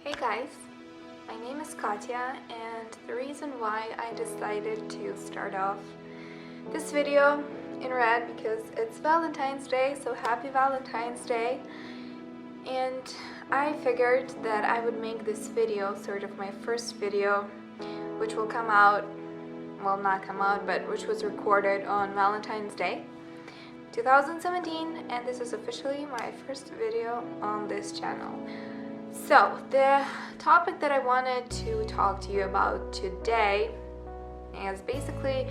Hey guys, my name is Katia, and the reason why I decided to start off this video in red because it's Valentine's Day, so happy Valentine's Day. And I figured that I would make this video sort of my first video, which will come out, well, not come out, but which was recorded on Valentine's Day 2017, and this is officially my first video on this channel. So the topic that I wanted to talk to you about today is basically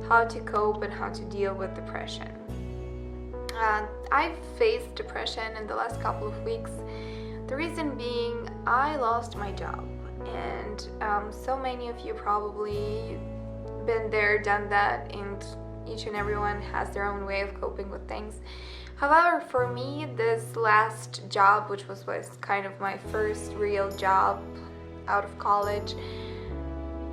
how to cope and how to deal with depression. I've faced depression in the last couple of weeks. The reason being, I lost my job, and so many of you probably been there, done that, and each and everyone has their own way of coping with things. However, for me, this last job, which was kind of my first real job out of college,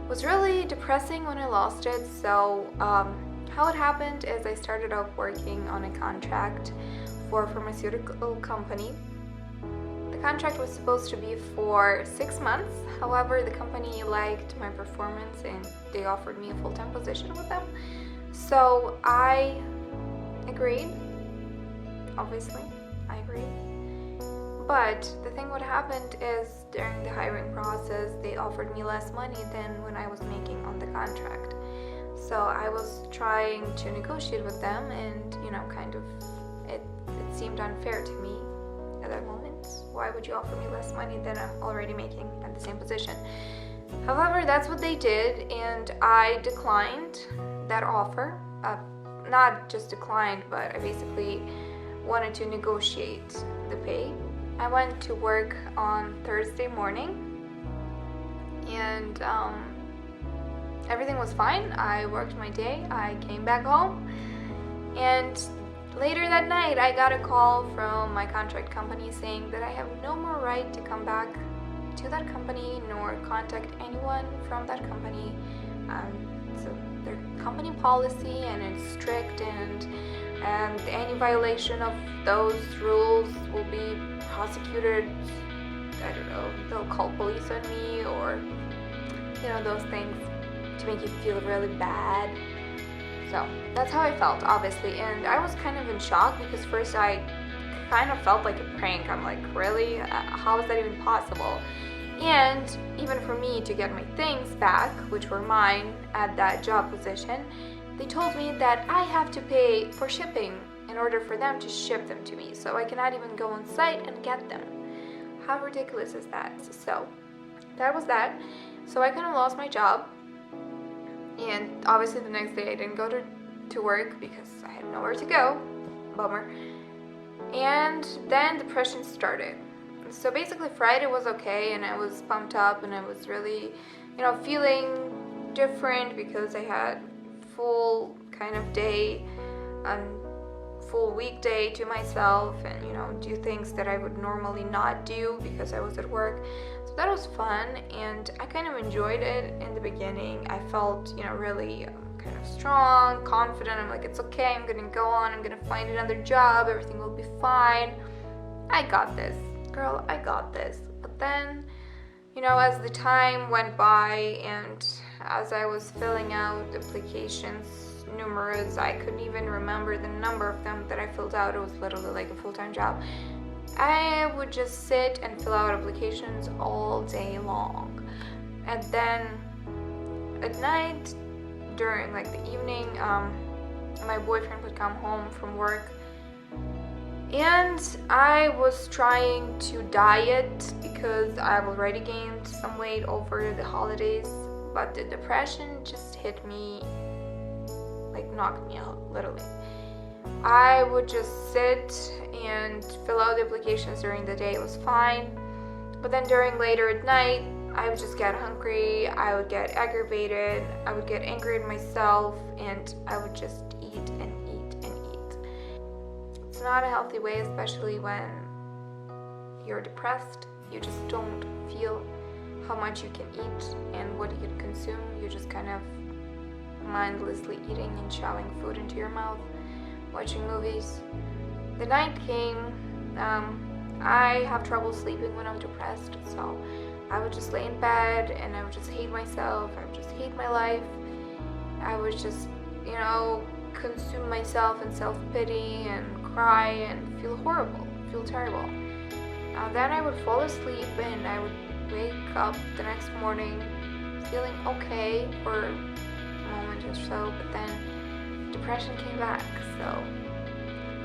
was really depressing when I lost it. So how it happened is I started off working on a contract for a pharmaceutical company. The contract was supposed to be for 6 months. However, the company liked my performance and they offered me a full-time position with them. So I agreed. Obviously, I agree. But the thing what happened is during the hiring process, they offered me less money than when I was making on the contract. So I was trying to negotiate with them, and kind of it seemed unfair to me at that moment. Why would you offer me less money than I'm already making at the same position? However, that's what they did, and I declined that offer. Not just declined, but I basically wanted to negotiate the pay. I went to work on Thursday morning, and everything was fine. I worked my day, I came back home, and later that night I got a call from my contract company saying that I have no more right to come back to that company nor contact anyone from that company. So their company policy, and it's strict, and any violation of those rules will be prosecuted. I don't know, they'll call police on me, or those things to make you feel really bad. So that's how I felt, obviously, and I was kind of in shock because first I kind of felt like a prank. I'm like, really? How is that even possible? And even for me to get my things back, which were mine at that job position, they told me that I have to pay for shipping in order for them to ship them to me. So I cannot even go on site and get them. How ridiculous is that? So that was that. So I kind of lost my job. And obviously the next day I didn't go to work because I had nowhere to go. Bummer. And then depression started. So basically Friday was okay, and I was pumped up, and I was really, feeling different because I had full kind of day and full weekday to myself, and do things that I would normally not do because I was at work. So that was fun, and I kind of enjoyed it in the beginning. I felt really kind of strong, confident. I'm like, it's okay, I'm gonna go on, I'm gonna find another job, everything will be fine. I got this, girl, I got this. But then as the time went by and as I was filling out applications, numerous, I couldn't even remember the number of them that I filled out. It was literally like a full-time job. I would just sit and fill out applications all day long. And then at night, during like the evening, my boyfriend would come home from work, and I was trying to diet because I've already gained some weight over the holidays, but the depression just hit me, like knocked me out, literally. I would just sit and fill out the applications during the day. It was fine, but then during later at night, I would just get hungry, I would get aggravated, I would get angry at myself, and I would just eat and eat and eat. It's not a healthy way, especially when you're depressed. You just don't feel how much you can eat and what you can consume. You're just kind of mindlessly eating and shoving food into your mouth, watching movies. The night came. I have trouble sleeping when I'm depressed, so I would just lay in bed and I would just hate myself. I would just hate my life. I would just, consume myself in self-pity and cry and feel horrible, feel terrible. Then I would fall asleep and I would wake up the next morning feeling okay for a moment or so, but then depression came back. So,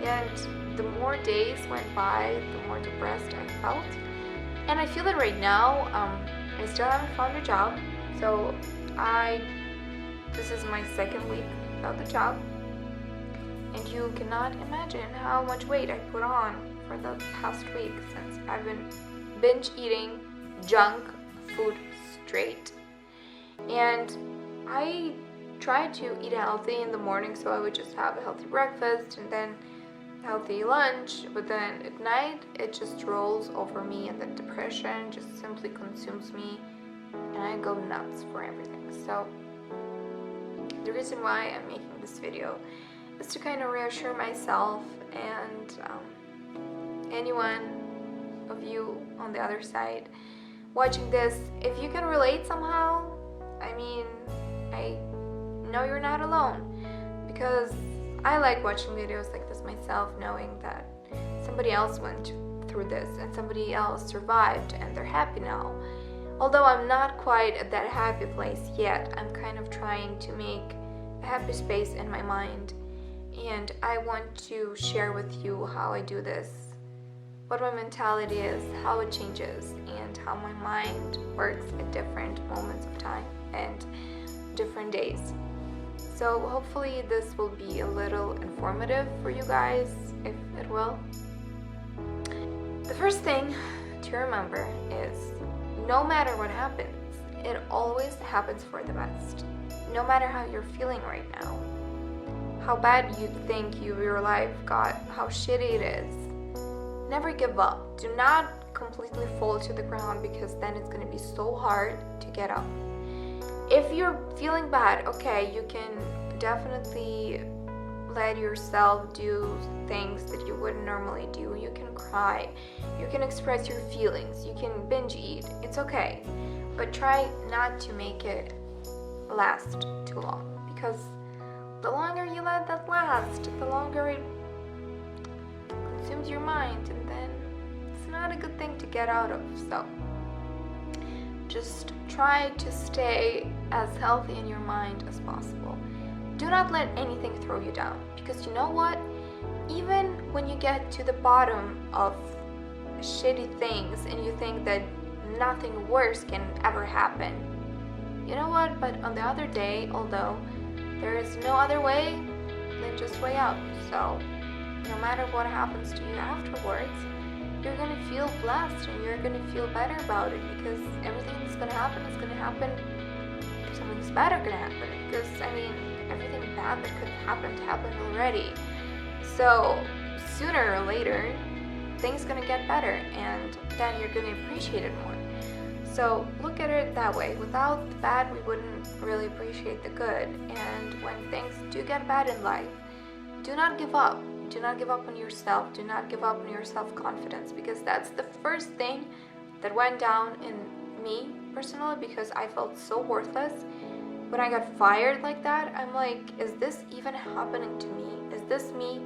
and the more days went by, the more depressed I felt. And I feel that right now, I still haven't found a job. So this is my second week without the job. And you cannot imagine how much weight I put on for the past week since I've been binge eating junk food straight. And I try to eat healthy in the morning, so I would just have a healthy breakfast and then healthy lunch, but then at night it just rolls over me and the depression just simply consumes me and I go nuts for everything. So the reason why I'm making this video is to kind of reassure myself and anyone of you on the other side watching this, if you can relate somehow, I mean, I know you're not alone, because I like watching videos like this myself, knowing that somebody else went through this and somebody else survived and they're happy now. Although I'm not quite at that happy place yet, I'm kind of trying to make a happy space in my mind, and I want to share with you how I do this, what my mentality is, how it changes, and how my mind works at different moments of time and different days. So hopefully this will be a little informative for you guys, if it will. The first thing to remember is, no matter what happens, it always happens for the best. No matter how you're feeling right now, how bad you think your life got, how shitty it is, never give up. Do not completely fall to the ground, because then it's going to be so hard to get up. If you're feeling bad, okay, you can definitely let yourself do things that you wouldn't normally do. You can cry, you can express your feelings, you can binge eat. It's okay, but try not to make it last too long, because the longer you let that last, the longer it consumes your mind, and then it's not a good thing to get out of. So just try to stay as healthy in your mind as possible. Do not let anything throw you down, because you know what? Even when you get to the bottom of shitty things and you think that nothing worse can ever happen, you know what? But on the other day, although there is no other way than just way up. So no matter what happens to you afterwards, you're going to feel blessed and you're going to feel better about it, because everything that's going to happen is going to happen. Something's better going to happen, because everything bad that could happen happened already. So sooner or later, things going to get better, and then you're going to appreciate it more. So look at it that way. Without the bad, we wouldn't really appreciate the good. And when things do get bad in life, do not give up. Do not give up on yourself. Do not give up on your self-confidence, because that's the first thing that went down in me personally, because I felt so worthless. When I got fired like that, I'm like, is this even happening to me? Is this me?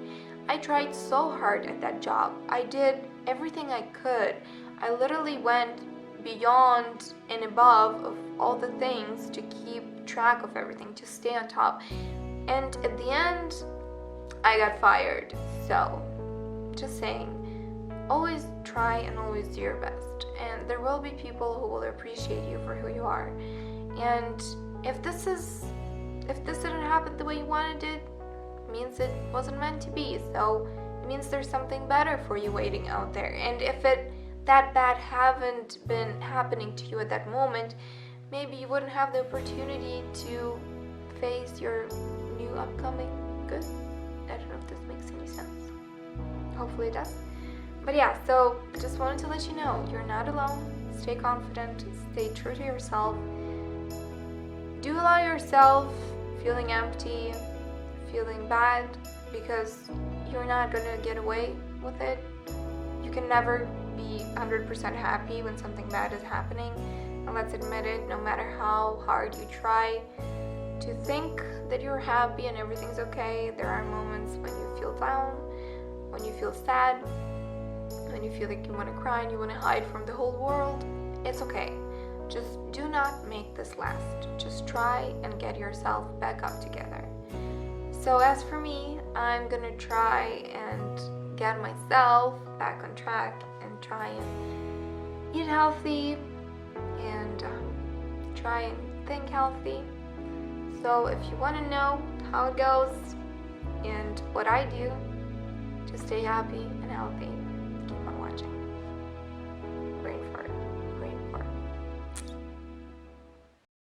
I tried so hard at that job. I did everything I could. I literally went beyond and above of all the things to keep track of everything, to stay on top. And at the end, I got fired. So, just saying, always try and always do your best. And there will be people who will appreciate you for who you are. And if this didn't happen the way you wanted it, means it wasn't meant to be. So it means there's something better for you waiting out there. And if that bad haven't been happening to you at that moment, maybe you wouldn't have the opportunity to face your new upcoming good. I don't know if this makes any sense. Hopefully it does. But yeah, so I just wanted to let you know, you're not alone. Stay confident, stay true to yourself. Do allow yourself feeling empty, feeling bad, because you're not gonna get away with it. You can never be 100% happy when something bad is happening. And let's admit it, no matter how hard you try to think that you're happy and everything's okay, there are moments when you feel down, when you feel sad, when you feel like you want to cry and you want to hide from the whole world. It's okay. Just do not make this last. Just try and get yourself back up together. So as for me, I'm gonna try and get myself back on track and try and eat healthy and try and think healthy. So if you want to know how it goes and what I do to stay happy and healthy,